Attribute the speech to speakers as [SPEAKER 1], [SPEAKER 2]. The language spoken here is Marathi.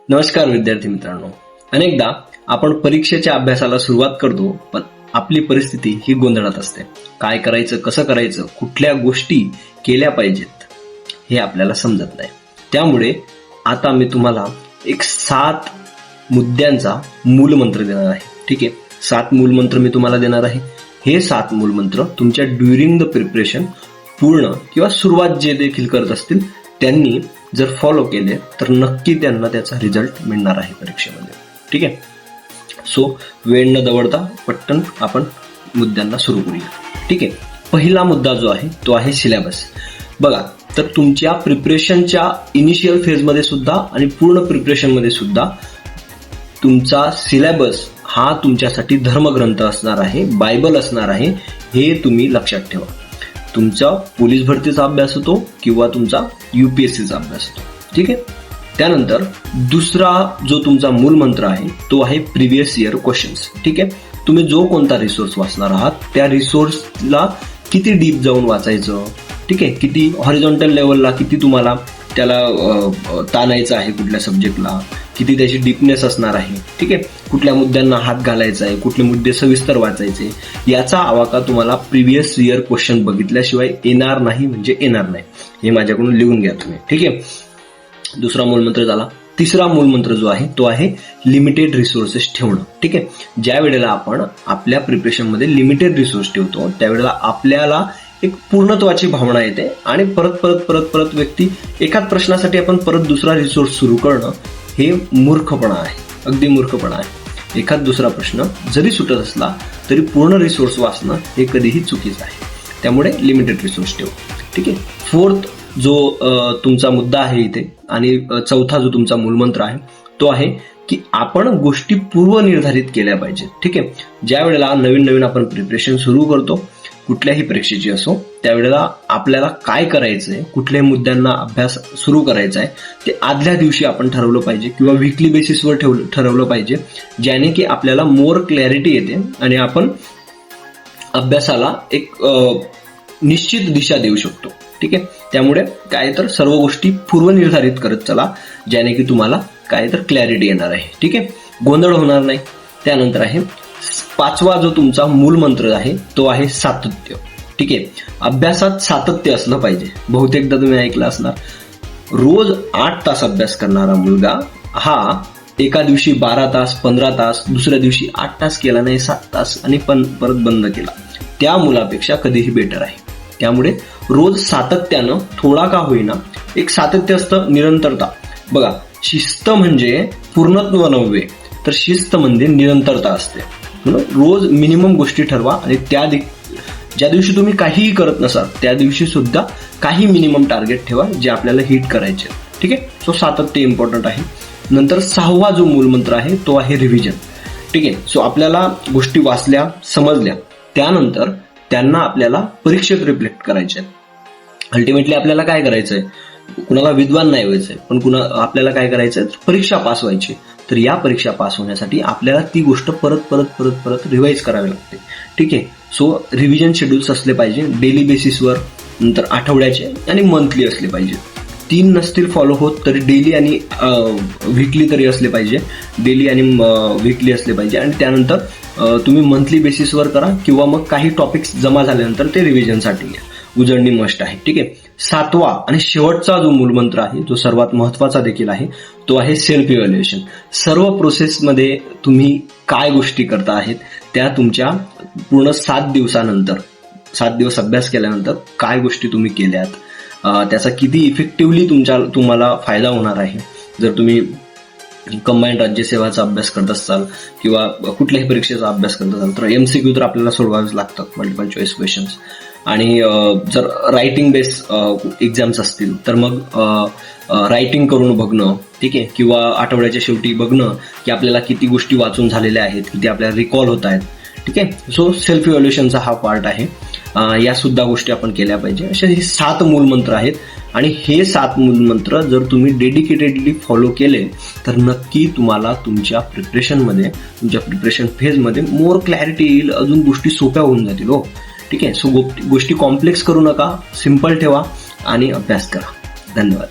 [SPEAKER 1] नमस्कार विद्यार्थी मित्रांनो. अनेकदा आपण परीक्षेच्या अभ्यासाला सुरुवात करतो, पण आपली परिस्थिती ही गोंधळात असते. काय करायचं, कसं करायचं, कुठल्या गोष्टी केल्या पाहिजेत हे आपल्याला समजत नाही. त्यामुळे आता मी तुम्हाला एक 7 मुद्द्यांचा मूलमंत्र देणार आहे. ठीक आहे, 7 मूलमंत्र मी तुम्हाला देणार आहे. हे 7 मूलमंत्र तुमच्या ड्युरिंग द प्रिपरेशन पूर्ण किंवा सुरुवात जे देखील करत असतील त्यांनी जर फॉलो केले तर नक्की त्यांना त्याचा रिझल्ट मिळणार आहे परीक्षेमध्ये. ठीक आहे, सो वेळ न दवडता पटकन आपण मुद्द्यांना सुरू करूया. ठीक आहे, पहिला मुद्दा जो आहे तो आहे सिलेबस. बघा, तर तुमच्या प्रिपरेशनच्या इनिशियल फेजमध्ये सुद्धा आणि पूर्ण प्रिपरेशनमध्ये सुद्धा तुमचा सिलेबस हा तुमच्यासाठी धर्मग्रंथ असणार आहे, बायबल असणार आहे. हे तुम्ही लक्षात ठेवा. तुमचा पोलीस भरतीचा अभ्यास होतो किंवा तुमचा UPSCचा अभ्यास होतो. ठीक आहे, त्यानंतर दुसरा जो तुमचा मूलमंत्र आहे तो आहे प्रिव्हियस इयर क्वेश्चन्स. ठीक आहे, तुम्ही जो कोणता रिसोर्स वाचणार आहात त्या रिसोर्सला किती डीप जाऊन वाचायचं, ठीक आहे, किती हॉरिझॉन्टल लेवलला किती तुम्हाला त्याला ताणायचं आहे, कुठल्या सब्जेक्टला किती त्याची डीपनेस असणार आहे. ठीक आहे, कुठल्या मुद्द्यांना हात घालायचा आहे, कुठले मुद्दे सविस्तर वाचायचे, याचा आवाका तुम्हाला प्रिव्हियस इयर क्वेश्चन बघितल्याशिवाय येणार नाही, म्हणजे येणार नाही. हे माझ्याकडून लिहून घ्या तुम्ही. ठीक आहे, दुसरा मूलमंत्र झाला. तिसरा मूलमंत्र जो आहे तो आहे लिमिटेड रिसोर्सेस ठेवणं. ठीक आहे, ज्या वेळेला आपण आपल्या प्रिपरेशनमध्ये लिमिटेड रिसोर्स ठेवतो त्यावेळेला आपल्याला एक पूर्णत्वाची भावना येते आणि परत परत परत परत व्यक्ती एकाच प्रश्नासाठी आपण परत दुसरा रिसोर्स सुरू करणं हे मूर्खपणा आहे, अगदी मूर्खपणा आहे. एखाद दुसरा प्रश्न जरी सुटत असला तरी पूर्ण रिसोर्स वाचणं हे कधीही चुकीचं आहे. त्यामुळे लिमिटेड रिसोर्स ठेवू. ठीक आहे, फोर्थ जो तुमचा मुद्दा आहे इथे आणि चौथा जो तुमचा मूलमंत्र आहे तो आहे की आपण गोष्टी पूर्वनिर्धारित केल्या पाहिजेत. ठीक आहे, ज्या वेळेला नवीन नवीन आपण प्रिपरेशन सुरू करतो कुठल्याही परीक्षेची असो त्यावेळेला आपल्याला काय करायचंय, कुठल्याही मुद्द्यांना अभ्यास सुरू करायचा आहे ते आदल्या दिवशी आपण ठरवलं पाहिजे किंवा वीकली बेसिसवर ठरवलं पाहिजे, ज्याने की आपल्याला मोर क्लॅरिटी येते आणि आपण अभ्यासाला एक निश्चित दिशा देऊ शकतो. ठीक आहे, त्यामुळे काय तर सर्व गोष्टी पूर्वनिर्धारित करत चला, ज्याने की तुम्हाला काय तर क्लॅरिटी येणार आहे. ठीक आहे, गोंधळ होणार नाही. त्यानंतर आहे पाचवा जो तुमचा मूलमंत्र आहे तो आहे सातत्य. ठीक आहे, अभ्यासात सातत्य असलं पाहिजे. बहुतेकदा तुम्ही ऐकलं असणार, रोज 8 तास अभ्यास करणारा मुलगा हा एका दिवशी 12 तास 15 तास, दुसऱ्या दिवशी 8 तास केला नाही 7 तास आणि परत बंद केला, त्या मुलापेक्षा कधीही बेटर आहे. त्यामुळे रोज सातत्यानं थोडा का होईना एक सातत्य असतं, निरंतरता. बघा, शिस्त म्हणजे पूर्णत्व नव्हे तर शिस्त म्हणजे निरंतरता असते. रोज मिनिमम गोष्टी ठरवा आणि ज्या दिवशी तुम्ही काहीही करत नसाल त्या दिवशी सुद्धा काही मिनिमम टार्गेट ठेवा जे आपल्याला हिट करायचे. ठीक आहे, सो सातत्य इम्पॉर्टंट आहे. नंतर 6वा जो मूलमंत्र आहे तो आहे रिव्हिजन. ठीक आहे, सो आपल्याला गोष्टी वाचल्या समजल्या त्यानंतर त्यांना आपल्याला परीक्षेत रिफ्लेक्ट करायचे. अल्टिमेटली आपल्याला काय करायचंय, कुणाला विद्वान नाही व्हायचंय पण आपल्याला काय करायचंय, परीक्षा पास व्हायची. तर या परीक्षा पास होण्यासाठी आपल्याला ती गोष्ट परत परत परत परत रिवाईज करावी लागते. ठीक आहे, सो रिव्हिजन शेड्यूल्स असले पाहिजे डेली बेसिसवर, नंतर आठवड्याचे आणि मंथली असले पाहिजे. 3 नसतील फॉलो होत तरी डेली आणि वीकली तरी असले पाहिजे, डेली आणि वीकली असले पाहिजे. आणि त्यानंतर तुम्ही मंथली बेसिसवर करा किंवा मग काही टॉपिक्स जमा झाल्यानंतर ते रिव्हिजनसाठी घ्या. उजळणी मस्ट आहे. ठीक आहे, 7वा आणि शेवटचा जो मूलमंत्र आहे जो सर्वात महत्वाचा देखील आहे तो आहे सेल्फ इव्हॅल्युएशन. सर्व प्रोसेसमध्ये तुम्ही काय गोष्टी करता आहेत त्या तुमच्या पूर्ण 7 दिवसानंतर, 7 दिवस अभ्यास केल्यानंतर काय गोष्टी तुम्ही केल्यात, त्याचा किती इफेक्टिव्हली तुम्हाला फायदा होणार आहे. जर तुम्ही कंबाईंड राज्यसेवाचा अभ्यास करत असाल किंवा कुठल्याही परीक्षेचा अभ्यास करत असाल तर MCQ तर आपल्याला सोडवावेच लागतात, मल्टिपल चॉईस क्वेश्चन्स. आणि जर रायटिंग बेस एक्झाम्स असतील तर मग रायटिंग करून बघणं. ठीक आहे, किंवा आठवड्याच्या शेवटी बघणं की आपल्याला किती गोष्टी वाचून झालेल्या आहेत, किती आपल्याला रिकॉल होत आहेत. ठीक आहे, सो सेल्फ इव्हॅल्युएशनचा हा पार्ट आहे. या सुद्धा गोष्टी आपण केल्या पाहिजे. असे हे 7 मूलमंत्र आहेत आणि हे 7 मूलमंत्र जर तुम्ही डेडिकेटेडली फॉलो केले तर नक्की तुम्हाला तुमच्या प्रिपरेशनमध्ये, तुमच्या प्रिपरेशन फेजमध्ये मोर क्लॅरिटी येईल, अजून गोष्टी सोप्या होऊन जातील. हो, ठीक आहे, सो गोष्टी कॉम्प्लेक्स करू नका, सिम्पल ठेवा आणि अभ्यास करा. धन्यवाद.